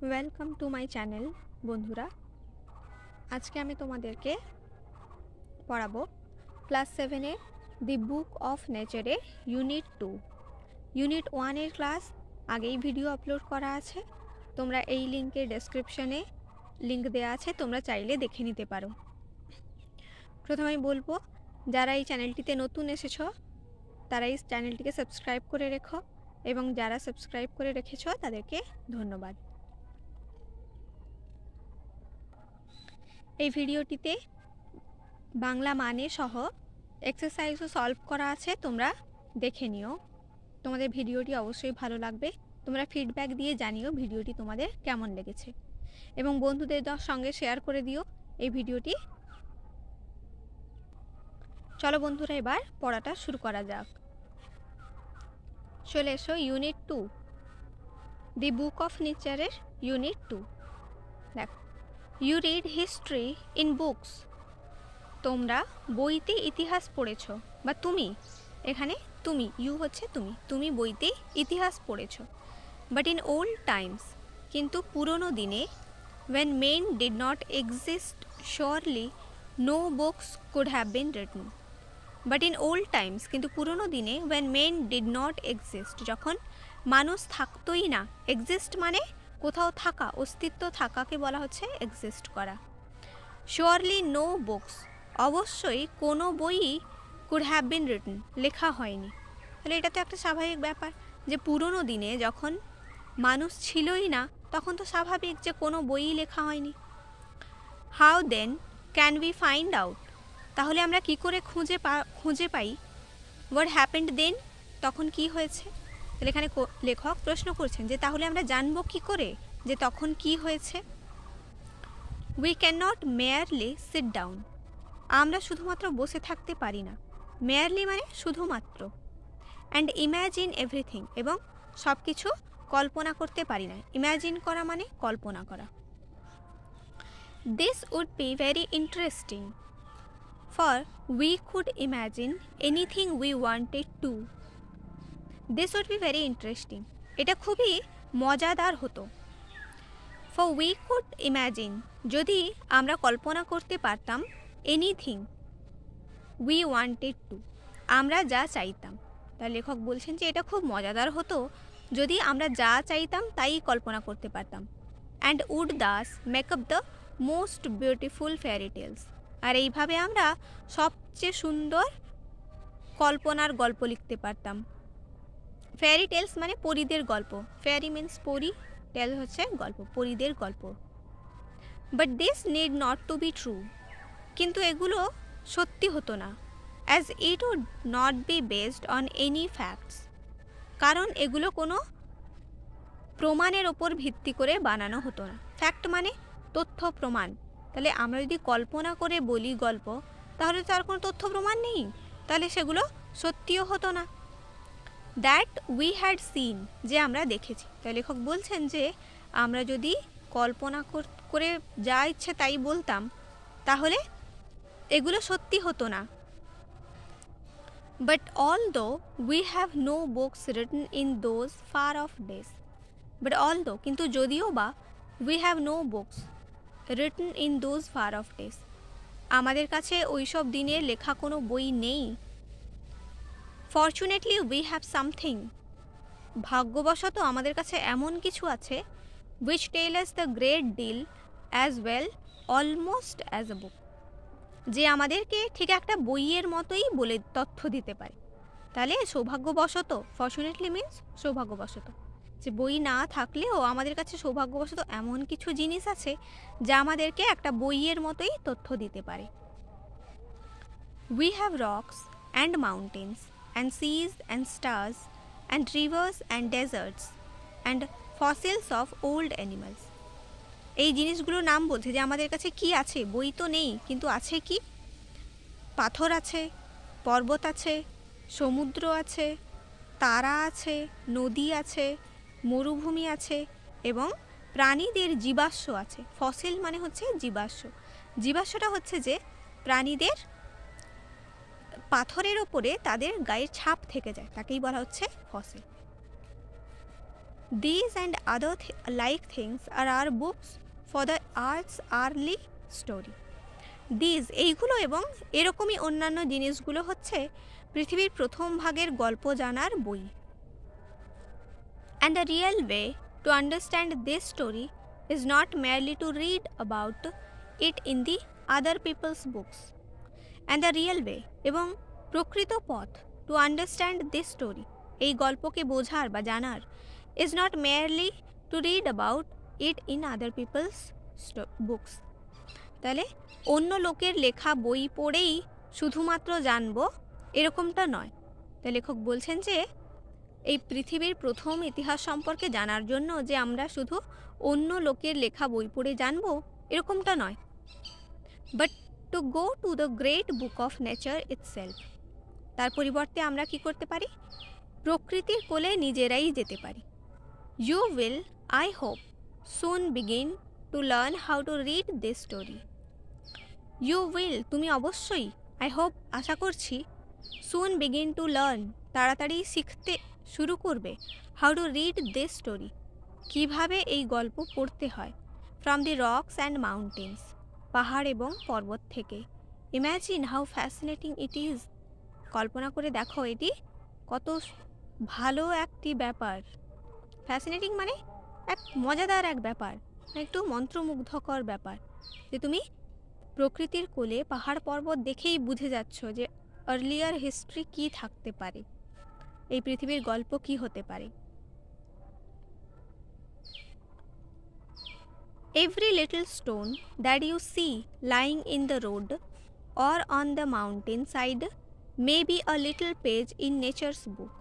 Welcome to my channel বন্ধুরা। আজকে আমি তোমাদেরকে পড়াবো ক্লাস 7-এর দি বুক অফ নেচারের ইউনিট 2। ইউনিট 1-এর ক্লাস আগেই ভিডিও আপলোড করা আছে, তোমরা এই লিঙ্কের ডেসক্রিপশনে লিঙ্ক দেওয়া আছে, তোমরা চাইলে দেখে নিতে পারো। প্রথমে আমি বলবো, যারা এই চ্যানেলটিতে নতুন এসেছো তারা এই চ্যানেলটিকে সাবস্ক্রাইব করে রেখো, এবং যারা সাবস্ক্রাইব করে রেখেছো তাদেরকে ধন্যবাদ। এই ভিডিওটিতে বাংলা মানে সহ এক্সারসাইজও সলভ করা আছে, তোমরা দেখে নিও। তোমাদের ভিডিওটি অবশ্যই ভালো লাগবে, তোমরা ফিডব্যাক দিয়ে জানিও ভিডিওটি তোমাদের কেমন লেগেছে, এবং বন্ধুদের সঙ্গে শেয়ার করে দিও এই ভিডিওটি। চলো বন্ধুরা, এবার পড়াটা শুরু করা যাক। চলে এসো ইউনিট 2, দি বুক অফ নেচারের ইউনিট 2। দেখো, you read history in books. তোমরা বইতে ইতিহাস পড়েছ, বা তুমি, এখানে তুমি, ইউ হচ্ছে তুমি, তুমি বইতে ইতিহাস পড়েছ। বাট ইন ওল্ড টাইমস, কিন্তু পুরনো দিনে, when men did not exist, surely no books could have been written. But in old Times, কিন্তু পুরনো দিনে, when men did not exist, যখন মানুষ থাকতোই না। এক্সিস্ট মানে কোথাও থাকা, অস্তিত্ব থাকাকে বলা হচ্ছে এক্সিস্ট করা। শিওরলি নো বুকস, অবশ্যই কোনো বই কুড হ্যাভ বিন রিটন, লেখা হয়নি। তাহলে এটা তো একটা স্বাভাবিক ব্যাপার যে পুরনো দিনে যখন মানুষ ছিলই না, তখন তো স্বাভাবিক যে কোনো বই লেখা হয়নি। How then can we find out, তাহলে আমরা কি করে খুঁজে পাই হোয়াট হ্যাপেন্ড দেন, তখন কি হয়েছে। তাহলে এখানে লেখক প্রশ্ন করছেন যে তাহলে আমরা জানবো কি করে যে তখন কি হয়েছে। We can not merely sit down, আমরা শুধুমাত্র বসে থাকতে পারি না। মেয়ারলি মানে শুধুমাত্র। অ্যান্ড ইম্যাজিন এভরিথিং, এবং সব কিছু কল্পনা করতে পারি না। ইম্যাজিন করা মানে কল্পনা করা। This would be very interesting, for we could imagine anything we wanted to. This would be very interesting, এটা খুবই মজাদার হতো। ফর উই কুড ইম্যাজিন, যদি আমরা কল্পনা করতে পারতাম, এনিথিং উই ওয়ান্টেড টু, আমরা যা চাইতাম। তার লেখক বলছেন যে এটা খুব মজাদার হতো যদি আমরা যা চাইতাম তাই কল্পনা করতে পারতাম। And would does make up the most beautiful fairy tales, আর এইভাবে আমরা সবচেয়ে সুন্দর কল্পনার গল্প লিখতে পারতাম। ফেয়ারি টেলস মানে পরীদের গল্প, ফেয়ারি মিন্স পরী, টেল হচ্ছে গল্প, পরীদের গল্প। But this need not to be true, কিন্তু এগুলো সত্যি হতো না। As it would not be based on any facts, কারণ এগুলো কোনো প্রমাণের ওপর ভিত্তি করে বানানো হতো না। ফ্যাক্ট মানে তথ্য প্রমাণ, তাহলে আমরা যদি কল্পনা করে বলি গল্প, তাহলে তার কোনো তথ্য প্রমাণ নেই, তাহলে সেগুলো সত্যিও হতো না। দ্যাট উই হ্যাড সিন, যে আমরা দেখেছি। তাই লেখক বলছেন যে আমরা যদি কল্পনা করে যা ইচ্ছে তাই বলতাম, তাহলে এগুলো সত্যি হতো না। But although we have no books written in those far off days, but although কিন্তু যদিও বা, we have no books written in those far off days, আমাদের কাছে ওইসব দিনে লেখা কোনো বই নেই। ফর্চুনেটলি উই হ্যাভ সামথিং, ভাগ্যবশত আমাদের কাছে এমন কিছু আছে, which tell us the great deal as well almost as a book, যে আমাদেরকে ঠিক একটা বইয়ের মতোই বলে তথ্য দিতে পারে। তাহলে সৌভাগ্যবশত, ফর্চুনেটলি মিন্স সৌভাগ্যবশত, যে বই না থাকলেও আমাদের কাছে সৌভাগ্যবশত এমন কিছু জিনিস আছে যা আমাদেরকে একটা বইয়ের মতোই তথ্য দিতে পারে। We have rocks and mountains and seas and stars and rivers and deserts and fossils of old animals, এই জিনিসগুলোর নাম বলছে যে আমাদের কাছে কি আছে। বই তো নেই, কিন্তু আছে কি? পাথর আছে, পর্বত আছে, সমুদ্র আছে, তারা আছে, নদী আছে, মরুভূমি আছে, এবং প্রাণীদের জীবাশ্ম আছে। ফসিল মানে হচ্ছে জীবাশ্ম, জীবাশ্মটা হচ্ছে যে প্রাণীদের পাথরের ওপরে তাদের গায়ের ছাপ থেকে যায়, তাকেই বলা হচ্ছে fossil. These and other like things are our books for the art's early story. These এইগুলো এবং এরকমই অন্যান্য জিনিসগুলো হচ্ছে পৃথিবীর প্রথম ভাগের গল্প জানার বই। And the real way to understand this story is not merely to read about it in the other people's books. And the real way এবং প্রকৃত পথ to understand this story এই গল্পকে বোঝার বা জানার is not merely to read about it in other people's books. তাহলে অন্য লোকের লেখা বই পড়েই শুধুমাত্র জানবো এরকমটা নয়। তাই লেখক বলছেন যে এই পৃথিবীর প্রথম ইতিহাস সম্পর্কে জানার জন্য যে আমরা শুধু অন্য লোকের লেখা বই পড়ে জানবো এরকমটা নয়, but to go to the great book of nature itself. তার পরিবর্তে আমরা কি করতে পারি? প্রকৃতির কোলে নিজেরাই যেতে পারি। You will, I hope, soon begin to learn how to read this story. You will, তুমি অবশ্যই, আই হোপ, আশা করছি, সুন বিগিন টু লার্ন, তাড়াতাড়ি শিখতে শুরু করবে, how to read this story, কীভাবে এই গল্প পড়তে হয়, from the rocks and mountains, পাহাড় এবং পর্বত থেকে। Imagine how fascinating it is, কল্পনা করে দেখো এটি কত ভালো একটি ব্যাপার। ফ্যাসিনেটিং মানে এক মজাদার এক ব্যাপার, একটু মন্ত্রমুগ্ধকর ব্যাপার, যে তুমি প্রকৃতির কোলে পাহাড় পর্বত দেখেই বুঝে যাচ্ছ যে আর্লিয়ার হিস্ট্রি কী থাকতে পারে, এই পৃথিবীর গল্প কি হতে পারে। Every little stone that you see lying in the road or on the mountain side may be a little page in nature's book.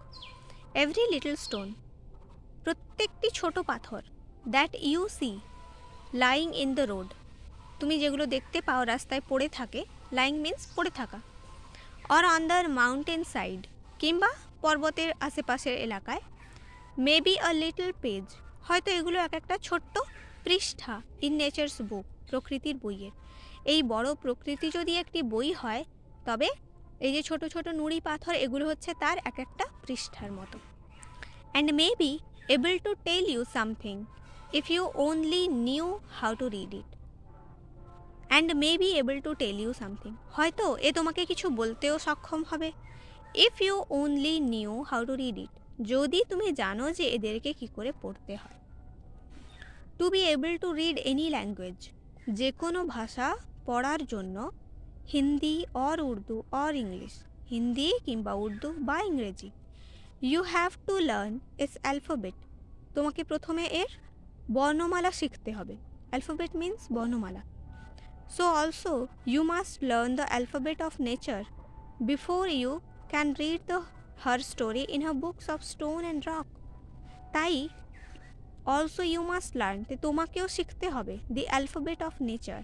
Every little stone, প্রত্যেকটি ছোট পাথর, that you see lying in the road, তুমি যেগুলো দেখতে পাও রাস্তায় পড়ে থাকে, lying means পড়ে থাকা, or on the mountain side, কিংবা পর্বতের আশেপাশের এলাকায়, may be a little page, হয়তো এগুলো এক একটা ছোট্ট পৃষ্ঠা, ইন নেচার্স বুক, প্রকৃতির বইয়ের। এই বড় প্রকৃতি যদি একটি বই হয়, তবে এই যে ছোট ছোট নুড়ি পাথর, এগুলো হচ্ছে তার এক একটা পৃষ্ঠার মতো। And may be able to tell you something if you only knew how to read it. And may be able to tell you something, হয়তো এ তোমাকে কিছু বলতেও সক্ষম হবে, if you only knew how to read it, যদি তুমি জানো যে এদেরকে কি করে পড়তে হয়। To be able to read any language, যে কোনো ভাষা পড়ার জন্য, Hindi or Urdu or English, Hindi কিংবা উর্দু বা ইংরেজি, you have to learn its alphabet, তোমাকে প্রথমে এর বর্ণমালা শিখতে হবে। অ্যালফাবেট মিন্স বর্ণমালা। So also you must learn the alphabet of nature before you can read the her story in her books of stone and rock. তাই also you must learn, তোমাকেও শিখতে হবে দি অ্যালফাবেট অফ নেচার,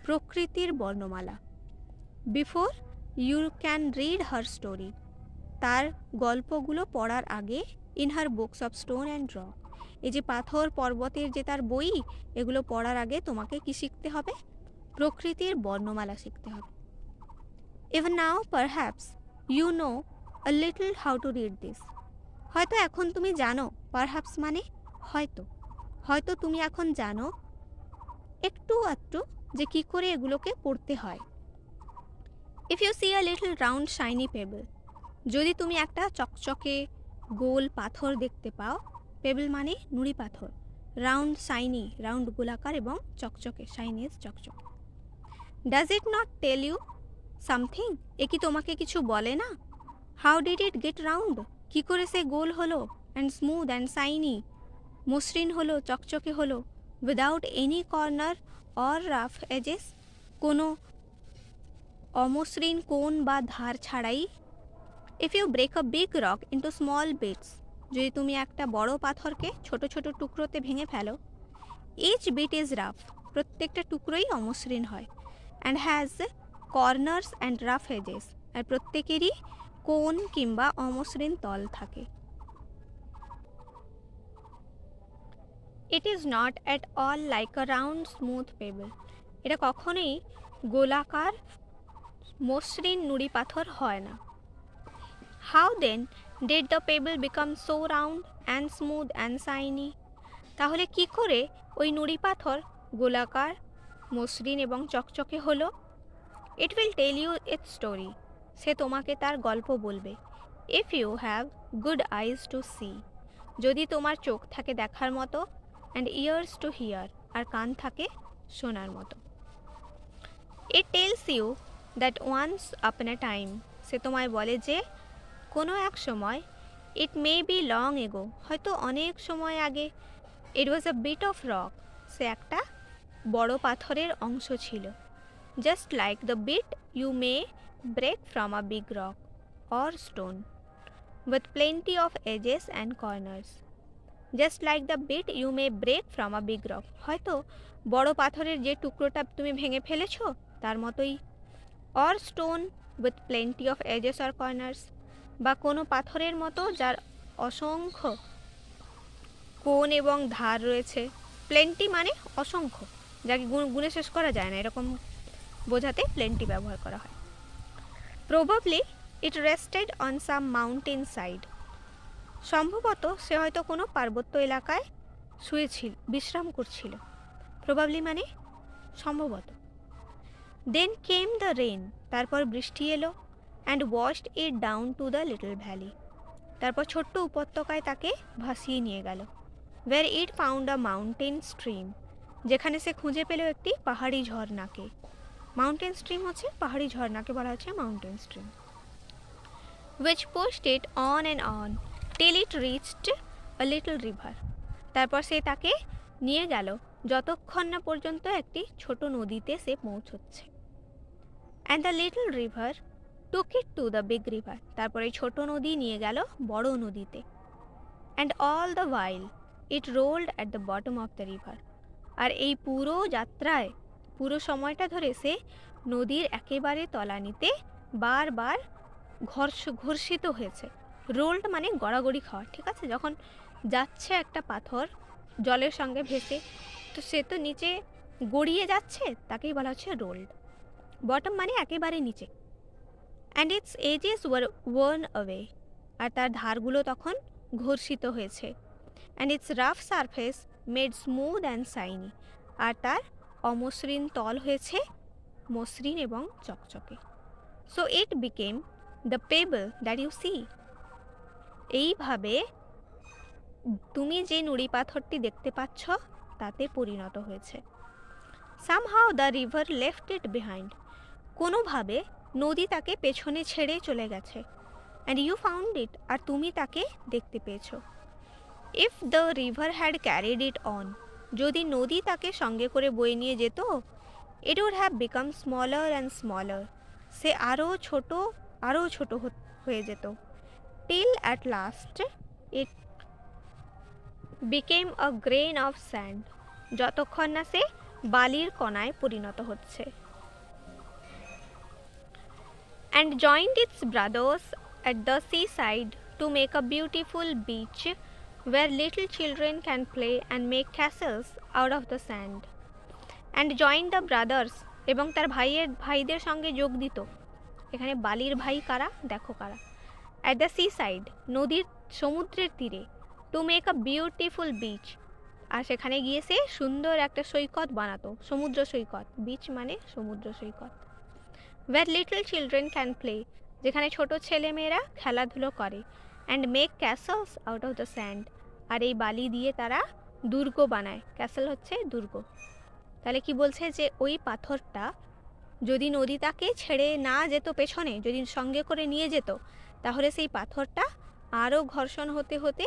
প্রকৃতির বর্ণমালা, before you can read her story, তার গল্পগুলো পড়ার আগে, in her books of stone and rock, এই যে পাথর পর্বতের যে তার বই, এগুলো পড়ার আগে তোমাকে কি শিখতে হবে? প্রকৃতির বর্ণমালা শিখতে হবে। Even now perhaps you know a little how to read this, হয়তো এখন তুমি জানো, পারহ্যাপস মানে হয়তো, হয়তো তুমি এখন জানো একটু আধটু যে কি করে এগুলোকে পড়তে হয়। If you see a little round shiny pebble, যদি তুমি একটা চকচকে গোল পাথর দেখতে পাও, পেবল মানে নুড়ি পাথর, রাউন্ড শাইনি, রাউন্ড গোলাকার এবং চকচকে, শাইনি ইজ চকচকে। Does it not tell you something, এ কি তোমাকে কিছু বলে না? How did it get round, কী করে সে গোল হলো, অ্যান্ড স্মুথ অ্যান্ড শাইনি, মসৃণ হলো, চকচকে হলো, without any corner or rough edges, কোনো অমসৃণ কোণ বা ধার ছাড়াই। If you break a big rock into small bits, যদি তুমি একটা বড় পাথরকে ছোট ছোট টুকরোতে ভেঙে ফেলো, ইচ বিট ইজ রাফ, প্রত্যেকটা টুকরোই অমসৃণ হয়, and has corners and rough edges, আর প্রত্যেকেরই কোণ কিংবা অমসৃণ তল থাকে। It is not at all like a round smooth pebble, এটা কখনোই গোলাকার মসৃণ নুড়ি পাথর হয় না। How then Did the pebble become so round and smooth and shiny? তাহলে কি করে ওই নুড়ি পাথর গোলাকার, মসৃণ এবং চকচকে হলো? It will tell you its story. সে তোমাকে তার গল্প বলবে। If you have good eyes to see. যদি তোমার চোখ থাকে দেখার মতো, and ears to hear, আর কান থাকে শোনার মতো। It tells you that once upon a time. সে তোমায় বলে যে কোনো এক সময়, it may be long ago, হয়তো অনেক সময় আগে, it was a bit of rock, সে একটা বড় পাথরের অংশ ছিল। Just like the bit you may break from a big rock or stone, with plenty of edges and corners. Just like the bit you may break from a big rock, হয়তো বড় পাথরের যে টুকরোটা তুমি ভেঙে ফেলেছো তার মতোই। or stone with plenty of edges or corners, বা কোনো পাথরের মতো যার অসংখ্য কোণ এবং ধার রয়েছে। প্লেন্টি মানে অসংখ্য, যাকে গুণে শেষ করা যায় না, এরকম বোঝাতে প্লেন্টি ব্যবহার করা হয়। Probably it rested on some mountain side, সম্ভবত সে হয়তো কোনো পার্বত্য এলাকায় শুয়েছিল, বিশ্রাম করছিল। প্রবাবলি মানে সম্ভবত। দেন কেম দ্য রেন, তারপর বৃষ্টি এলো, and washed it down to the little valley, তারপর ছোট্ট উপত্যকায় তাকে ভাসিয়ে নিয়ে গেল। Where it found a mountain stream, যেখানে সে খুঁজে পেল একটি পাহাড়ি ঝর্ণাকে। মাউন্টেন স্ট্রিম হচ্ছে পাহাড়ি ঝর্ণাকে বলা হচ্ছে mountain stream. which pushed it on and on till it reached a little river, তারপর সে তাকে নিয়ে গেল যতক্ষণ না পর্যন্ত একটি ছোট নদীতে সে পৌঁছচ্ছে। and the little river took it to the big river, তারপর এই ছোট নদী নিয়ে গেল বড় নদীতে। and all the while it rolled at the bottom of the river, আর এই পুরো যাত্রায়, পুরো সময়টা ধরে সে নদীর একেবারে তলানিতে বারবার ঘর্ষিত হয়েছে। রোল্ড মানে গড়াগড়ি খাওয়া, ঠিক আছে? যখন যাচ্ছে একটা পাথর জলের সঙ্গে ভেসে, তো সে তো নিচে গড়িয়ে যাচ্ছে, তাকেই বলা হচ্ছে রোল্ড। বটম মানে একেবারে নিচে। And its edges were worn away, আর তার ধারগুলো তখন ঘর্ষিত হয়েছে। And its rough surface made smooth and shiny, আর তার অমসৃণ তল হয়েছে মসৃণ এবং চকচকে। So it became the pebble that you see, এইভাবে তুমি যে নুড়ি পাথরটি দেখতে পাচ্ছ তাতে পরিণত হয়েছে। Somehow the river left it behind, কোনোভাবে নদী তাকে পেছনে ছেড়ে চলে গেছে। অ্যান্ড ইউ ফাউন্ড ইট, আর তুমি তাকে দেখতে পেয়েছো। If the river had carried it on, যদি নদী তাকে সঙ্গে করে বয়ে নিয়ে যেত, it would have become smaller and smaller, সে আরও ছোট হয়ে যেত। Till at last it became a grain of sand, যতক্ষণ না সে বালির কণায় পরিণত হচ্ছে। And joined it's brothers at the sea side to make a beautiful beach where little children can play and make castles out of the sand. And joined the brothers, এবং তার ভাইদের সঙ্গে যোগ দিত। এখানে বালির ভাই কারা, দেখো কারা। at the sea side, নদীর সমুদ্রের তীরে। to make a beautiful beach, আর সেখানে গিয়ে সে সুন্দর একটা সৈকত বানাতো, সমুদ্র সৈকত। বিচ মানে সমুদ্র সৈকত। where little children can play, যেখানে ছোট ছেলেমেয়েরা খেলাধুলো করে। and make castles out of the sand, আর এই বালি দিয়ে তারা দুর্গ বানায়। ক্যাসেল হচ্ছে দুর্গ। তাহলে কি বলছে যে ওই পাথরটা যদি নদী তাকে ছেড়ে না যেত পেছনে, যদি সঙ্গে করে নিয়ে যেত, তাহলে সেই পাথরটা আরও ঘর্ষণ হতে হতে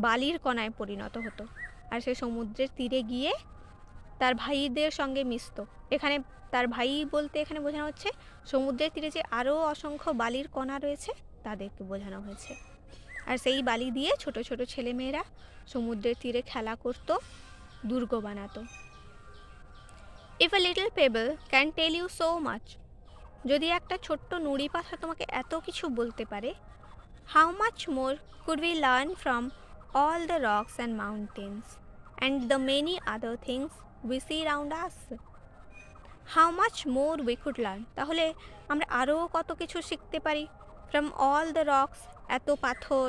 বালির কণায় পরিণত হতো, আর সে সমুদ্রের তীরে গিয়ে তার ভাইদের সঙ্গে মিশত। এখানে তার ভাই বলতে এখানে বোঝানো হচ্ছে সমুদ্রের তীরে যে আরও অসংখ্য বালির কণা রয়েছে তাদেরকে বোঝানো হয়েছে। আর সেই বালি দিয়ে ছোট ছোট ছেলেমেয়েরা সমুদ্রের তীরে খেলা করত, দুর্গ বানাতো। If a little pebble can tell you so much, যদি একটা ছোট্ট নুড়ি পাথর তোমাকে এত কিছু বলতে পারে, how much more could we learn from all the rocks and mountains and the many other things we see round us. How much more we could learn, তাহলে আমরা আরও কত কিছু শিখতে পারি। ফ্রম অল দ্য রকস, এত পাথর,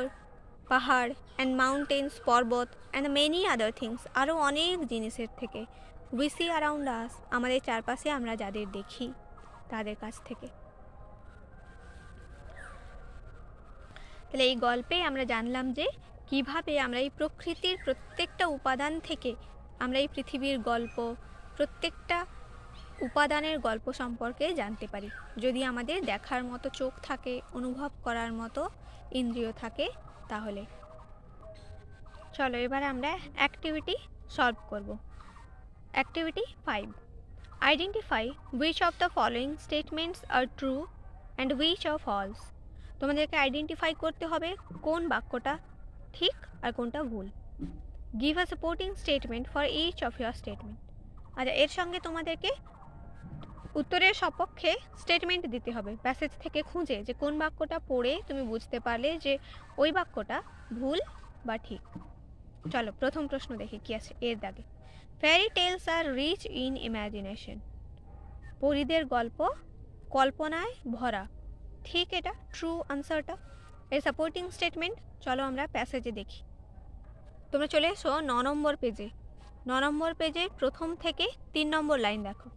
পাহাড় অ্যান্ড মাউন্টেন্স, পর্বত অ্যান্ড মেনি আদার থিংস, আরও অনেক জিনিসের থেকে। উই সি অ্যারাউন্ড আস, আমাদের চারপাশে আমরা যাদের দেখি তাদের কাছ থেকে। তাহলে এই গল্পে আমরা জানলাম যে কিভাবে আমরা এই প্রকৃতির প্রত্যেকটা উপাদান থেকে আমরা এই পৃথিবীর গল্প, প্রত্যেকটা উপাদানের গল্প সম্পর্কে জানতে পারি, যদি আমাদের দেখার মতো চোখ থাকে, অনুভব করার মতো ইন্দ্রিয় থাকে তাহলে। চলো এবার আমরা অ্যাক্টিভিটি সলভ করব। Activity 5, identify which of the following statements are true and which of false. তোমাদেরকে আইডেন্টিফাই করতে হবে কোন বাক্যটা ঠিক আর কোনটা ভুল। Give a supporting statement for each of your statement. আচ্ছা, এর সঙ্গে তোমাদেরকে উত্তরের সপক্ষে স্টেটমেন্ট দিতে হবে প্যাসেজ থেকে খুঁজে, যে কোন বাক্যটা পড়ে তুমি বুঝতে পারলে যে ওই বাক্যটা ভুল বা ঠিক। চলো প্রথম প্রশ্ন দেখি কি আছে এর দাগে। Fairy tales are rich in imagination. পরীদের গল্প কল্পনায় ভরা। ঠিক, এটা ট্রু আনসারটা। এর সাপোর্টিং স্টেটমেন্ট চলো আমরা প্যাসেজে দেখি। তোমরা চলে এসো 9 নম্বর পেজে। 9 নম্বর পেজে প্রথম থেকে 3 নম্বর লাইন দেখো।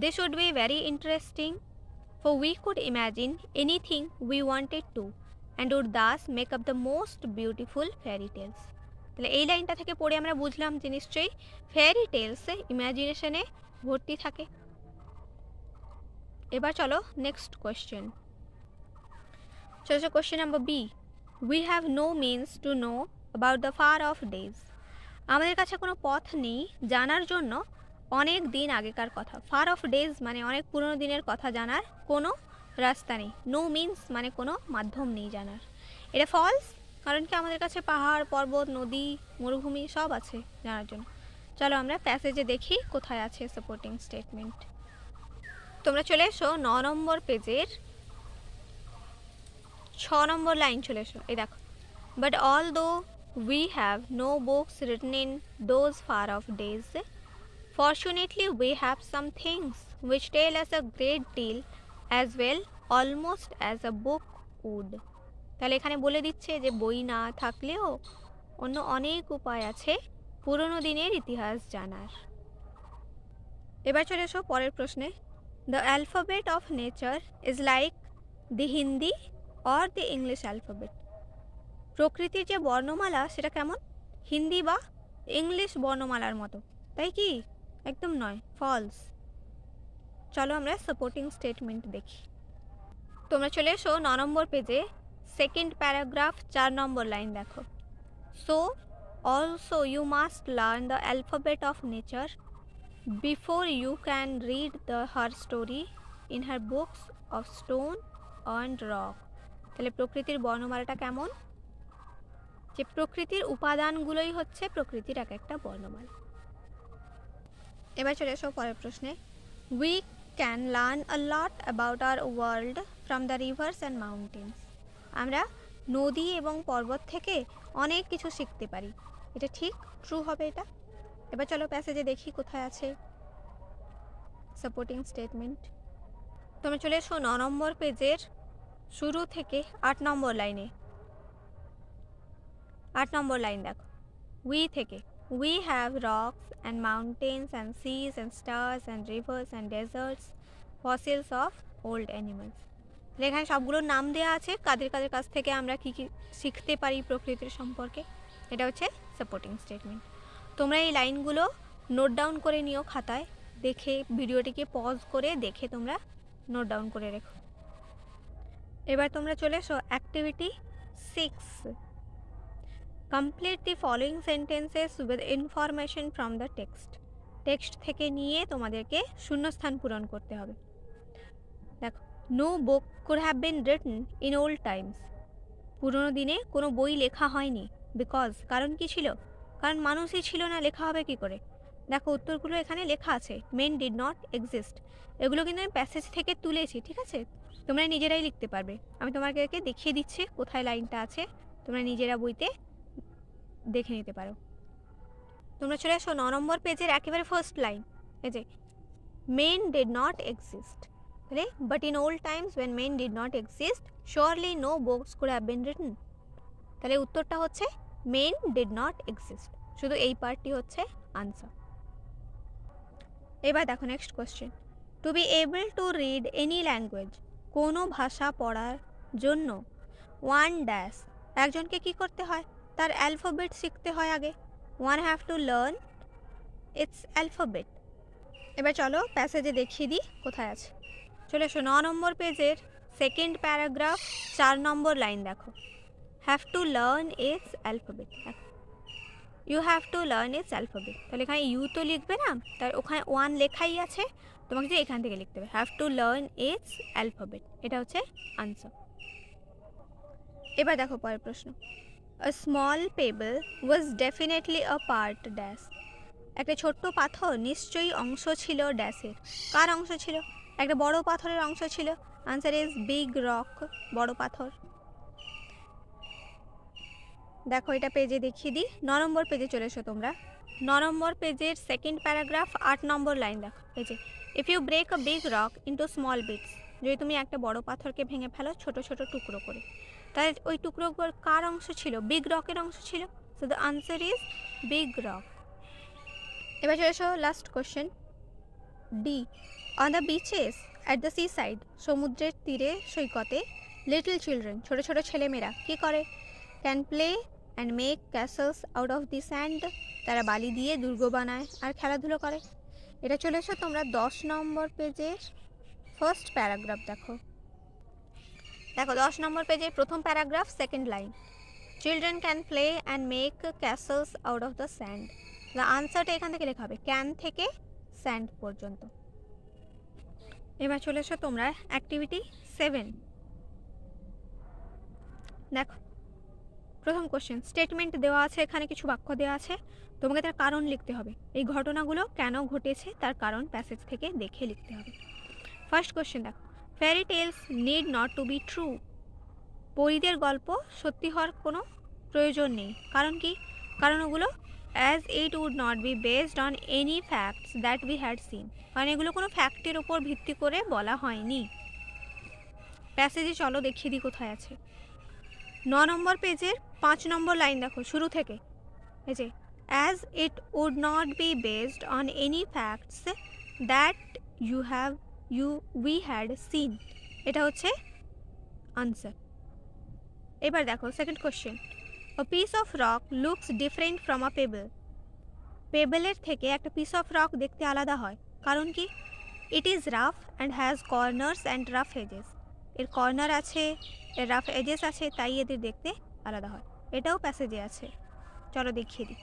This would be very interesting, for we could imagine anything we wanted to and would thus make up the most beautiful fairy tales. তাহলে এই লাইনটা থেকে পড়ে আমরা বুঝলাম যে নিশ্চয়ই ফেয়ারি টেলসে ইমাজিনেশনে ভর্তি থাকে। এবার চলো নেক্সট কোয়েশ্চেন। চলো question number B. We have no means to know about the far off days. আমাদের কাছে কোনো পথ নেই জানার জন্য অনেক দিন আগেকার কথা। ফার অফ ডেজ মানে অনেক পুরনো দিনের কথা জানার কোনো রাস্তা নেই। নো মিনস মানে কোনো মাধ্যম নেই জানার। এটা ফলস, কারণ কি আমাদের কাছে পাহাড়, পর্বত, নদী, মরুভূমি সব আছে জানার জন্য। চলো আমরা প্যাসেজে দেখি কোথায় আছে সাপোর্টিং স্টেটমেন্ট। তোমরা চলে এসো 9 নম্বর পেজের 6 নম্বর লাইন চলে এসো। এই দেখো, বাট অল দো we have no books written in those far off days, fortunately we have some things which tell us a great deal as well, almost as a book would. তাহলে এখানে বলে দিচ্ছে যে বই না থাকলেও অন্য অনেক উপায় আছে পুরনো দিনের ইতিহাস জানার। এবার চলে এসো পরের প্রশ্নে। The alphabet of nature is like the Hindi or the English alphabet. প্রকৃতির যে বর্ণমালা সেটা কেমন? হিন্দি বা ইংলিশ বর্ণমালার মতো, তাই কি? একদম নয়, ফলস। চলো আমরা সাপোর্টিং স্টেটমেন্ট দেখি। তোমরা চলে এসো 9 নম্বর পেজে সেকেন্ড প্যারাগ্রাফ 4 নম্বর লাইন দেখো। So also you must learn the alphabet of nature before you can read the her story in her books of stone and rock. তাহলে প্রকৃতির বর্ণমালাটা কেমন? যে প্রকৃতির উপাদানগুলোই হচ্ছে প্রকৃতির এক একটা বর্ণমালা। এবার চলে এসো পরের প্রশ্নে। We can learn a lot about our world from the rivers and mountains. আমরা নদী এবং পর্বত থেকে অনেক কিছু শিখতে পারি। এটা ঠিক, ট্রু হবে এটা। এবার চলো প্যাসেজে দেখি কোথায় আছে সাপোর্টিং স্টেটমেন্ট। তোমরা চলে এসো 9 নম্বর পেজের শুরু থেকে 8 নম্বর লাইনে। 8 নম্বর লাইন দেখো। উই থেকে, we have rocks and mountains and seas and stars and rivers and deserts, fossils of old animals. এখানে সবগুলোর নাম দেওয়া আছে কাদের কাদের কাছ থেকে আমরা কী কী শিখতে পারি প্রকৃতির সম্পর্কে। এটা হচ্ছে সাপোর্টিং স্টেটমেন্ট। তোমরা এই লাইনগুলো নোট ডাউন করে নিও খাতায়, দেখে ভিডিওটিকে পজ করে দেখে তোমরা নোট ডাউন করে রেখো। এবার তোমরা চলে এসো activity 6। Complete the following sentences with information from the text. Text থেকে নিয়ে তোমাদেরকে শূন্যস্থান পূরণ করতে হবে। দেখো, no book could have been written in old times. পুরনো দিনে কোনো বই লেখা হয়নি। বিকজ, কারণ কি ছিল? কারণ মানুষই ছিল না, লেখা হবে কি করে? দেখো উত্তরগুলো এখানে লেখা আছে। Main did not exist. এগুলো কিন্তু আমি প্যাসেজ থেকে তুলেছি, ঠিক আছে? তোমরা নিজেরাই লিখতে পারবে। আমি তোমাদেরকে দেখিয়ে দিচ্ছি কোথায় লাইনটা আছে, তোমরা নিজেরা বইতে দেখে নিতে পারো। তোমরা চলে আসো 9 নম্বর পেজের একেবারে ফার্স্ট লাইন। এই যে মেন ডিড নট এক্সিস্ট। তাহলে but in old times when men did not exist surely no books could have been written. তাহলে উত্তরটা হচ্ছে মেন ডিড নট এক্সিস্ট, শুধু এই পার্টটি হচ্ছে আনসার। এবার দেখো next question, to be able to read any language, কোনো ভাষা পড়ার জন্য ওয়ান ড্যাশ, একজনকে কি করতে হয়, তার অ্যালফাবেট শিখতে হয় আগে, one have to learn its alphabet. এবার চলো প্যাসেজে দেখিয়ে দিই কোথায় আছে। চলে এসো 9 নম্বর পেজের সেকেন্ড প্যারাগ্রাফ 4 নম্বর লাইন দেখো, have to learn its alphabet, you have to learn its alphabet. তাহলে এখানে ইউ তো লিখবে না, তার ওখানে ওয়ান লেখাই আছে, তোমাকে যে এখান থেকে লিখতে হবে have to learn its alphabet, এটা হচ্ছে আনসার। এবার দেখো পরের প্রশ্ন, a small payable was definitely a part dash, একটা ছোট্ট পাথর নিশ্চয়ই অংশ ছিল ড্যাশের, কার অংশ ছিল, একটা বড় পাথরের অংশ ছিল, আনসার ইজ বিগ রক, বড় পাথর। দেখো এটা পেজে দেখিয়ে দিই, 9 নম্বর পেজে চলে এসো তোমরা, 9 নম্বর পেজের সেকেন্ড প্যারাগ্রাফ 8 নম্বর লাইন দেখো, এই যে if you break a big rock into small bits, যদি তুমি একটা বড় পাথরকে ভেঙে ফেলো ছোট ছোট টুকরো করে, তাহলে ওই টুকরোগুলোর কার অংশ ছিল, বিগ রকের অংশ ছিল, so the answer is big rock. এবার চলে এসো last question D, on the bitches at the sea side, সমুদ্রের তীরে সৈকতে, লিটল চিলড্রেন, ছোট ছোট ছেলেমেয়েরা কী করে, can play and make castles out of the sand, তারা বালি দিয়ে দুর্গ বানায় আর খেলাধুলো করে। এটা চলে এসো তোমরা 10 নম্বর পেজের ফার্স্ট প্যারাগ্রাফ দেখো, দেখো 10 নম্বর পেজের প্রথম paragraph second line, children can play and make castles out of the sand, the আনসারটা এখান থেকে লেখা হবে ক্যান থেকে স্যান্ড পর্যন্ত। এবার চলে এসো তোমরা অ্যাক্টিভিটি 7 দেখো, প্রথম কোশ্চেন, স্টেটমেন্ট দেওয়া আছে, এখানে কিছু বাক্য দেওয়া আছে, তোমাকে তার কারণ লিখতে হবে, এই ঘটনাগুলো কেন ঘটেছে তার কারণ প্যাসেজ থেকে দেখে লিখতে হবে। ফার্স্ট কোশ্চেন দেখো, fairy tales need not to be true, পরীদের গল্প সত্যি হওয়ার কোনো প্রয়োজন নেই, কারণ কি, কারণ ওগুলো as it would not be based on any facts that we had seen, কারণ এগুলো কোনো ফ্যাক্টের উপর ভিত্তি করে বলা হয়নি। প্যাসেজে চলো দেখিয়ে দিই কোথায় আছে, 9 নম্বর পেজের 5 নম্বর লাইন দেখো শুরু থেকে, এই যে as it would not be based on any facts that we had seen, এটা হচ্ছে আনসার। এবার দেখো second question, a piece of rock looks different from a pebble, পেবলের থেকে একটা পিস অফ রক দেখতে আলাদা হয়, কারণ কি, it is rough and has corners and rough edges, এর কর্নার আছে, এর রাফ এজেস আছে, তাই এদের দেখতে আলাদা হয়, এটাও প্যাসেজে আছে। চলো দেখিয়ে দিই,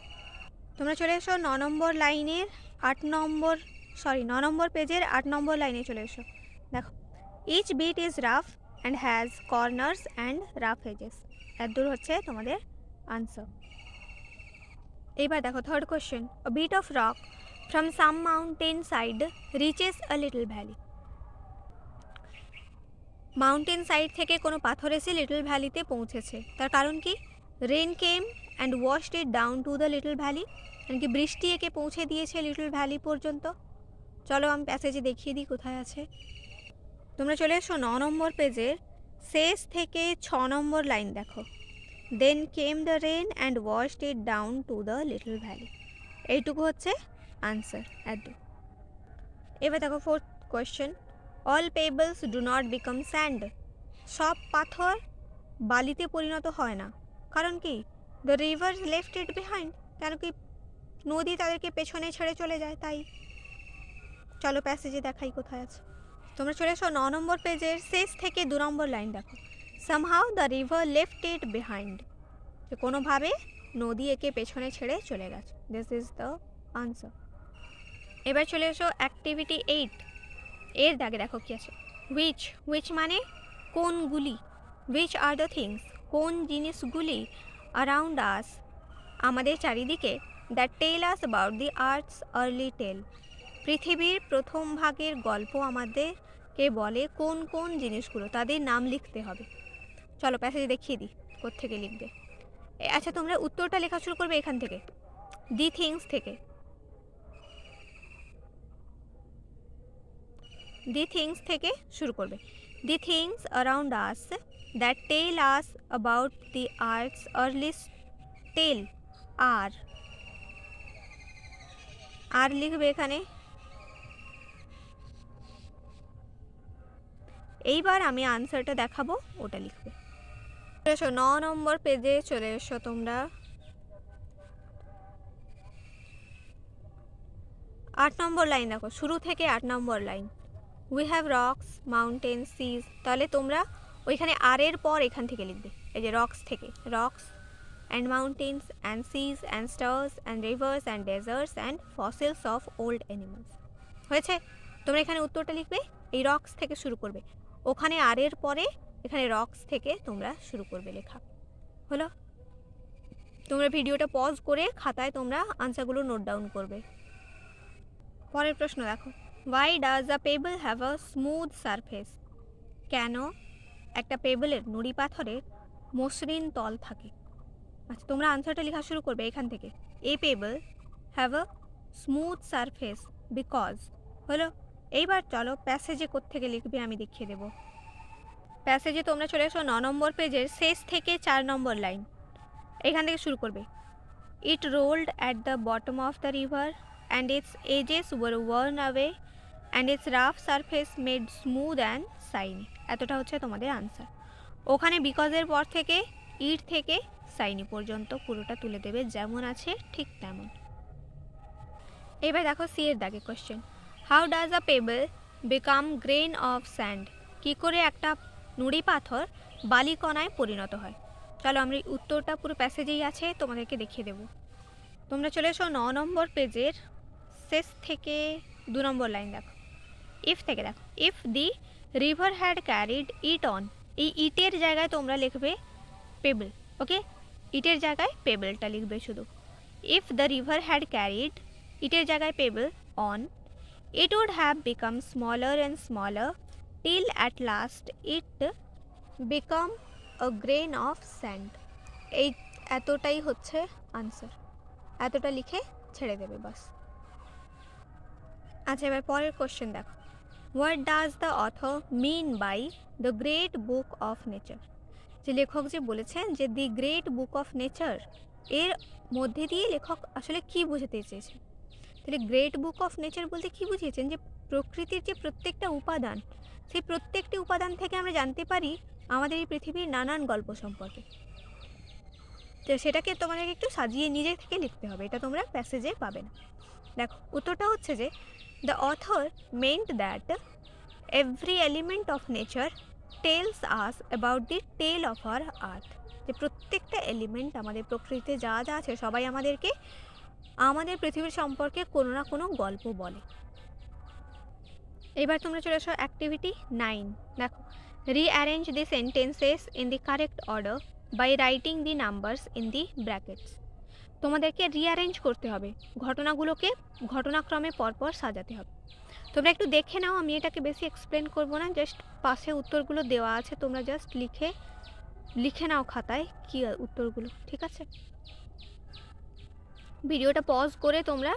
তোমরা চলে এসো 9 নম্বর লাইনের 8 নম্বর 9 নম্বর পেজের 8 নম্বর লাইনে চলে এসো, দেখো each bit is rough and has corners and rough edges, এর দূর হচ্ছে তোমাদের আনসার। এবার দেখো third question, a bit of rock from some mountain side reaches a little valley, mountain side থেকে কোনো পাথর এসে লিটল ভ্যালিতে পৌঁছেছে, তার কারণ কি, rain came and washed it down to the little valley, কি বৃষ্টি একে পৌঁছে দিয়েছে লিটল ভ্যালি পর্যন্ত। চলো আমি প্যাসেজে দেখিয়ে দিই কোথায় আছে, তোমরা চলে এসো 9 নম্বর পেজের শেষ থেকে 6 নম্বর লাইন দেখো, then came the rain and washed it down to the little valley, এইটুকু হচ্ছে আনসার একদম। এবার দেখো fourth question, all pebbles do not become sand, সব পাথর বালিতে পরিণত হয় না, কারণ কি, the river left it behind, কেন কি নদী তাদেরকে পেছনে ছেড়ে চলে যায় তাই। চলো প্যাসেজে দেখাই কোথায় আছে, তোমরা চলে এসো 9 নম্বর পেজের শেষ থেকে 2 নম্বর লাইন দেখো, somehow the river left it behind, যে কোনোভাবে নদী একে পেছনে ছেড়ে চলে গেছে, দিস ইজ দ্য আনসার। এবার চলে এসো অ্যাক্টিভিটি 8 এর দাগে দেখো কি আছে, হুইচ মানে কোনগুলি, হুইচ আর দ্য থিংস, কোন জিনিসগুলি, অ্যারাউন্ড আস আমাদের চারিদিকে, that tell us about the earth's early tale, পৃথিবীর প্রথম ভাগের গল্প আমাদেরকে বলে কোন কোন জিনিসগুলো, তাদের নাম লিখতে হবে। চলো প্যাসেজে দেখিয়ে দিই কোত্থেকে লিখবে। আচ্ছা তোমরা উত্তরটা লেখা শুরু করবে এখান থেকে, দি থিংস থেকে। দি থিংস থেকে শুরু করবে। The things around us that tell us about the earth's earliest tale আর লিখবে এখানে। এইবার আমি আনসারটা দেখাবো, ওটা লিখবে। এসো 9 নম্বর পেজে চলে এসো তোমরা। 8 নম্বর লাইন দেখো, শুরু থেকে 8 নম্বর লাইন। We have rocks mountain seas, তাহলে তোমরা ওইখানে আর এর পর এখান থেকে লিখবে, এই যে রকস থেকে, rocks and mountains and seas and stars and rivers and deserts and fossils of old animals. হয়েছে? তোমরা এখানে উত্তরটা লিখবে, এই রকস থেকে শুরু করবে, ওখানে আর এর পরে এখানে রকস থেকে তোমরা শুরু করবে লেখা। হলো? তোমরা ভিডিওটা পজ করে খাতায় তোমরা আনসারগুলো নোট ডাউন করবে। পরের প্রশ্ন দেখো, why does a pebble have a smooth surface? কেন একটা পেবলের নুড়ি পাথরের মসৃণ তল থাকে? আচ্ছা, তোমরা আনসারটা লেখা শুরু করবে এখান থেকে। A pebble have a smooth surface because. হলো? এইবার চলো প্যাসেজে কোত্থেকে লিখবে আমি দেখিয়ে দেব। প্যাসেজে তোমরা চলে এসো 9 নম্বর পেজের শেষ থেকে 4 নম্বর লাইন, এখান থেকে শুরু করবে। It rolled at the bottom of the river and its edges were worn away and its rough surface made smooth and shiny. এতটা হচ্ছে তোমাদের আনসার। ওখানে বিকজের পর থেকে ইট থেকে সাইনি পর্যন্ত পুরোটা তুলে দেবে, যেমন আছে ঠিক তেমন। এবার দেখো সি এর দাগে question, how does a pebble become grain of sand? কী করে একটা নুড়ি পাথর বালিকণায় পরিণত হয়? চলো আমরা উত্তরটা পুরো প্যাসেজেই আছে, তোমাদেরকে দেখিয়ে দেবো। তোমরা চলে এসো 9 নম্বর পেজের শেষ থেকে 2 নম্বর লাইন দেখো। ইফ থেকে দেখো, if the river had carried it on, এই ইটের জায়গায় তোমরা লিখবে পেবল। ওকে, ইটের জায়গায় পেবলটা লিখবে শুধু। If the river had carried, ইটের জায়গায় pebble, on, it would have become smaller and smaller till at last it became a grain of sand. এই এতটাই হচ্ছে আনসার, এতটা লিখে ছেড়ে দেবে বাস। আচ্ছা, এবার পরের কোশ্চেন দেখো, what does the author mean by the great book of nature? যে লেখক যে বলেছেন যে the great book of nature, এর মধ্যে দিয়ে লেখক আসলে কি বোঝাতে চেয়েছেন? তাহলে গ্রেট বুক অফ নেচার বলতে কি বুঝিয়েছেন? যে প্রকৃতির যে প্রত্যেকটা উপাদান, সেই প্রত্যেকটি উপাদান থেকে আমরা জানতে পারি আমাদের এই পৃথিবীর নানান গল্প সম্পর্কে। তো সেটাকে তোমাদেরকে একটু সাজিয়ে নিজে থেকে লিখতে হবে, এটা তোমরা প্যাসেজে পাবে না। দেখো উত্তরটা হচ্ছে যে the author meant that every element of nature tells us about the tale of our earth. যে প্রত্যেকটা এলিমেন্ট আমাদের প্রকৃতিতে যা যা আছে সবাই আমাদেরকে আমাদের পৃথিবীর সম্পর্কে কোনো না কোনো গল্প বলে। এবার তোমরা চলে আসো অ্যাক্টিভিটি 9। দেখো, rearrange the sentences in the correct order by writing the numbers in the brackets. তোমাদেরকে রিঅ্যারেঞ্জ করতে হবে, ঘটনাগুলোকে ঘটনাক্রমে পরপর সাজাতে হবে। তোমরা একটু দেখে নাও, আমি এটাকে বেশি এক্সপ্লেন করব না, জাস্ট পাশে উত্তরগুলো দেওয়া আছে, তোমরা জাস্ট লিখে নাও খাতায় কি উত্তরগুলো, ঠিক আছে? ভিডিওটা পজ করে তোমরা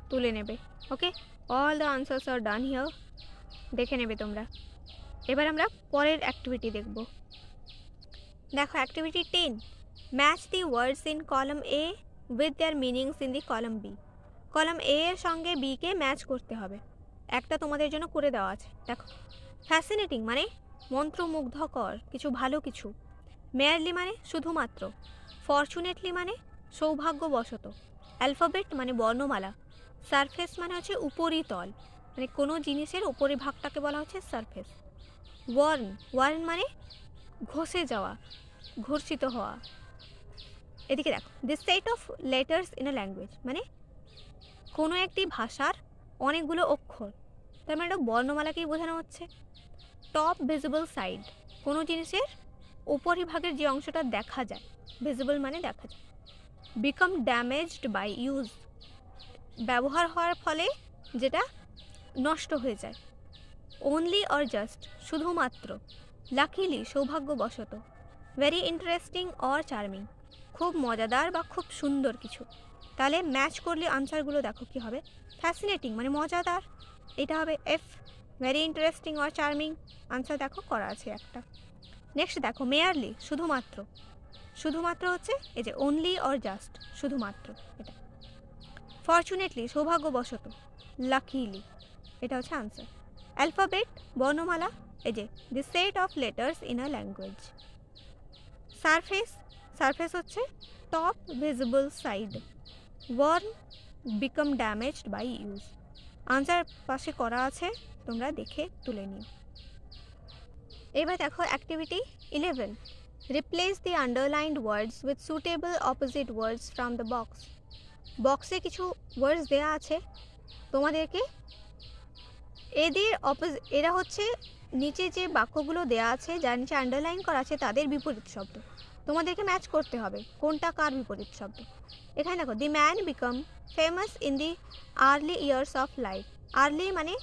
তুলে নেবে। Okay, all the answers are done here, দেখে নেবে তোমরা। এবার আমরা পরের অ্যাক্টিভিটি দেখব। দেখো activity 10, match the words in column A with their meanings in the column B. Column A এর সঙ্গে বি কে ম্যাচ করতে হবে। একটা তোমাদের জন্য করে দেওয়া আছে, দেখো। ফ্যাসিনেটিং মানে মন্ত্রমুগ্ধকর কিছু, ভালো কিছু। মেয়ারলি মানে শুধুমাত্র। ফরচুনেটলি মানে সৌভাগ্যবশত। অ্যালফাবেট মানে বর্ণমালা। সারফেস মানে হচ্ছে উপরিতল, মানে কোনো জিনিসের উপরিভাগটাকে বলা হচ্ছে সারফেস। ওয়ার্ন মানে ঘষে যাওয়া, ঘর্ষিত হওয়া। এদিকে দেখো, this set of letters in a language মানে কোনো একটি ভাষার অনেকগুলো অক্ষর, তার মানে একটা বর্ণমালাকেই বোঝানো হচ্ছে। টপ ভিজিবল সাইড, কোনো জিনিসের উপরিভাগের যে অংশটা দেখা যায়, ভিজিবল মানে দেখা যায়। বিকাম ড্যামেজড বাই ইউজ, ব্যবহার হওয়ার ফলে যেটা নষ্ট হয়ে যায়। অনলি অর জাস্ট, শুধুমাত্র। লাকিলি, সৌভাগ্যবশত। ভেরি ইন্টারেস্টিং অর চার্মিং, খুব মজাদার বা খুব সুন্দর কিছু। তাহলে ম্যাচ করলে আনসারগুলো দেখো কি হবে। ফ্যাসিনেটিং মানে মজাদার, এটা হবে F. Very interesting or charming, answer দেখো করা আছে একটা। নেক্সট দেখো মেয়ারলি, শুধুমাত্র, শুধুমাত্র হচ্ছে এই যে অনলি অর জাস্ট, শুধুমাত্র এটা। ফরচুনেটলি, সৌভাগ্যবশত, লাকিলি, এটা হচ্ছে আনসার। অ্যালফাবেট, বর্ণমালা, এই যে the set of letters in a language. Surface, surface হচ্ছে top visible side, worn, become damaged by use. Answer পাশে করা আছে, তোমরা দেখে তুলে নিও। এবার দেখো activity 11, replace the underlined words with suitable opposite words from the box. বক্সে কিছু ওয়ার্ডস দেওয়া আছে, তোমাদেরকে এদের এরা হচ্ছে নিচে যে বাক্যগুলো দেওয়া আছে যার নিচে আন্ডারলাইন করা আছে তাদের বিপরীত শব্দ, তোমাদেরকে ম্যাচ করতে হবে কোনটা কার বিপরীত শব্দ। এখানে দেখো the man become famous in the early years of life. Early মানে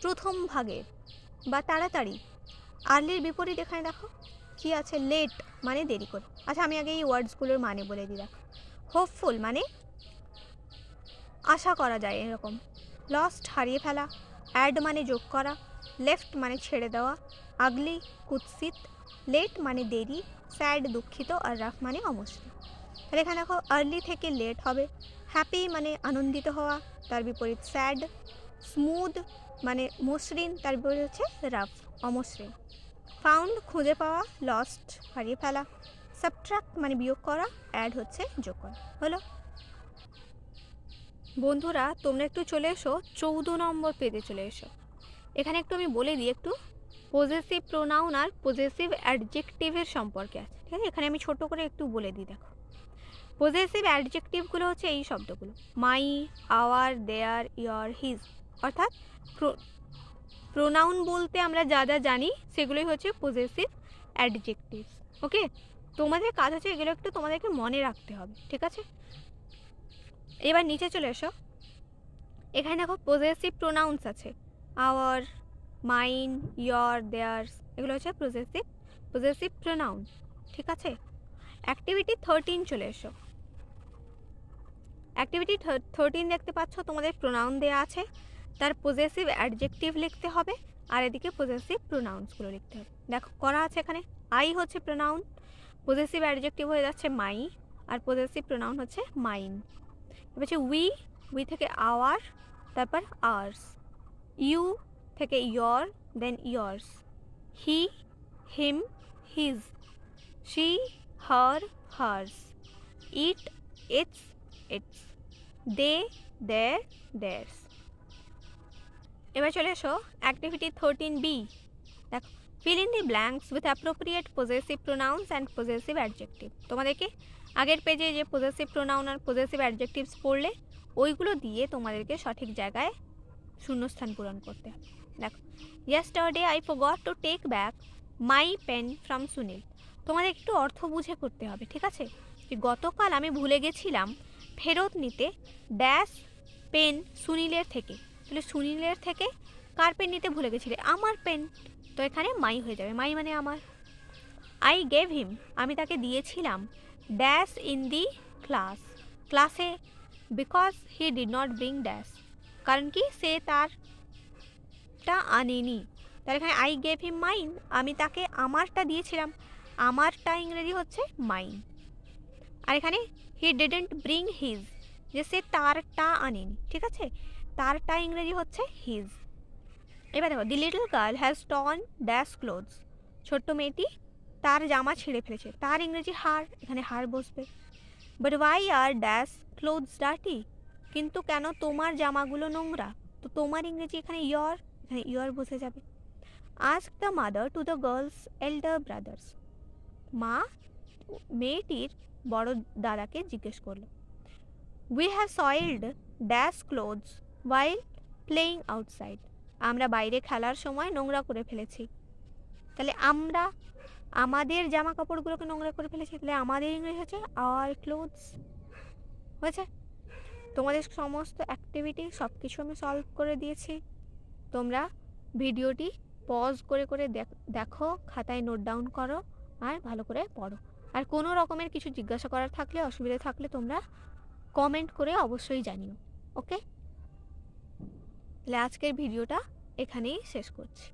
প্রথম ভাগের বা তাড়াতাড়ি। আর্লির বিপরীত এখানে দেখো কি আছে, লেট মানে দেরি করে। আচ্ছা আমি আগে এই ওয়ার্ডসগুলোর মানে বলে দিই। দেখো হোপফুল মানে আশা করা যায় এরকম, লস্ট হারিয়ে ফেলা, অ্যাড মানে যোগ করা, লেফট মানে ছেড়ে দেওয়া, আগলি কুৎসিত, লেট মানে দেরি, স্যাড দুঃখিত, আর রাফ মানে অমসৃণ। তাহলে এখানে দেখো আর্লি থেকে লেট হবে। হ্যাপি মানে আনন্দিত হওয়া, তার বিপরীত স্যাড। স্মুথ মানে মসৃণ, তার বিপরীত হচ্ছে রাফ অমসৃণ। ফাউন্ড খুঁজে পাওয়া, লস্ট হারিয়ে ফেলা। সাবট্রাক্ট মানে বিয়োগ করা, অ্যাড হচ্ছে যোগ করা। হলো বন্ধুরা, তোমরা একটু চলে এসো 14 নম্বর পেজে চলে এসো। এখানে একটু আমি বলে দিই, একটু পজেসিভ প্রোনাউন আর পজেসিভ অ্যাডজেক্টিভের সম্পর্কে আছে, ঠিক আছে। এখানে আমি ছোট করে একটু বলে দিই। দেখো পজেসিভ অ্যাডজেক্টিভগুলো হচ্ছে এই শব্দগুলো, মাই, আওয়ার, দেয়ার, ইয়র, হিজ। অর্থাৎ প্রোনাউন বলতে আমরা যা যা জানি সেগুলোই হচ্ছে পজেসিভ অ্যাডজেক্টিভ। ওকে, তোমাদের কাজ হচ্ছে এগুলো একটু তোমাদেরকে মনে রাখতে হবে, ঠিক আছে। এবার নিচে চলে এসো। এখানে দেখো পজেসিভ প্রোনাউন্স আছে, আওয়ার, মাইন, ইয়র, দেয়ার্স, এগুলো হচ্ছে পজেসিভ প্রোনাউন, ঠিক আছে। অ্যাক্টিভিটি 13 চলে এসো। অ্যাক্টিভিটি 13 দেখতে পাচ্ছ, তোমাদের প্রোনাউন দেওয়া আছে, তার পজেসিভ অ্যাডজেক্টিভ লিখতে হবে, আর এদিকে পজেসিভ প্রোনাউন্সগুলো লিখতে হবে। দেখো করা আছে এখানে, আই হচ্ছে প্রোনাউন, পজেসিভ অ্যাডজেক্টিভ হয়ে যাচ্ছে মাই, আর পজেসিভ প্রোনাউন হচ্ছে মাইন। এবার হচ্ছে উই থেকে আওয়ার, তারপর আওয়ার্স। ইউ থেকে your, then yours. He, him, his. She, her, hers. It, its, its. They, their, theirs. এবার চলে এসো অ্যাক্টিভিটি 13B। দেখো fill in the blanks with appropriate possessive pronouns and possessive adjective. তোমাদেরকে আগের পেজে যে পজেসিভ প্রোনাউন আর পজেসিভ অ্যাডজেক্টিভস পড়লে ওইগুলো দিয়ে তোমাদেরকে সঠিক জায়গায় শূন্যস্থান পূরণ করতে হবে। দেখো yesterday I forgot to take back my pen from Sunil. তোমাদের একটু অর্থ বুঝে করতে হবে, ঠিক আছে। যে গতকাল আমি ভুলে গেছিলাম ফেরত নিতে ড্যাশ পেন সুনীলের থেকে। তাহলে সুনীলের থেকে কার পেন নিতে ভুলে গেছিলে? আমার পেন, তো এখানে মাই হয়ে যাবে, মাই মানে আমার। আই গেভ হিম, আমি তাকে দিয়েছিলাম ড্যাশ ইন দি ক্লাস, ক্লাসে, because he did not bring dash, কারণ কি সে তারটা আনেনি। তাহলে এখানে আই গেভ হিম মাইন, আমি তাকে আমারটা দিয়েছিলাম, আমারটা ইংরেজি হচ্ছে মাইন। আর এখানে হি ডিডন্ট ব্রিং হিজ, যে সে তারটা আনেনি, ঠিক আছে, তারটা ইংরেজি হচ্ছে হিজ। এবার দেখো the little girl has torn dash clothes, ছোট্ট মেয়েটি তার জামা ছিঁড়ে ফেলেছে, তার ইংরেজি হার, এখানে হার বসবে। But why are dash clothes dirty, কিন্তু কেন তোমার জামাগুলো নোংরা, তো তোমার ইংরেজি এখানে ইয়র, এখানে ইয়র বসে যাবে। Ask the mother to the girl's elder brothers, মা মেয়েটির বড় দাদাকে জিজ্ঞেস করলো। We have soiled dash clothes while playing outside, আমরা বাইরে খেলার সময় নোংরা করে ফেলেছি। তাহলে আমরা আমাদের জামা কাপড়গুলোকে নোংরা করে ফেলেছি, তাহলে আমাদের ইংরেজি হচ্ছে আওয়ার ক্লোথস। হয়েছে? তোমাদের সমস্ত অ্যাক্টিভিটি সব কিছু আমি সলভ করে দিয়েছি। তোমরা ভিডিওটি পজ করে করে দেখো, খাতায় নোট ডাউন করো আর ভালো করে পড়ো। আর কোনো রকমের কিছু জিজ্ঞাসা করার থাকলে, অসুবিধা থাকলে তোমরা কমেন্ট করে অবশ্যই জানিও। ওকে, তাহলে আজকের ভিডিওটা এখানেই শেষ করছি।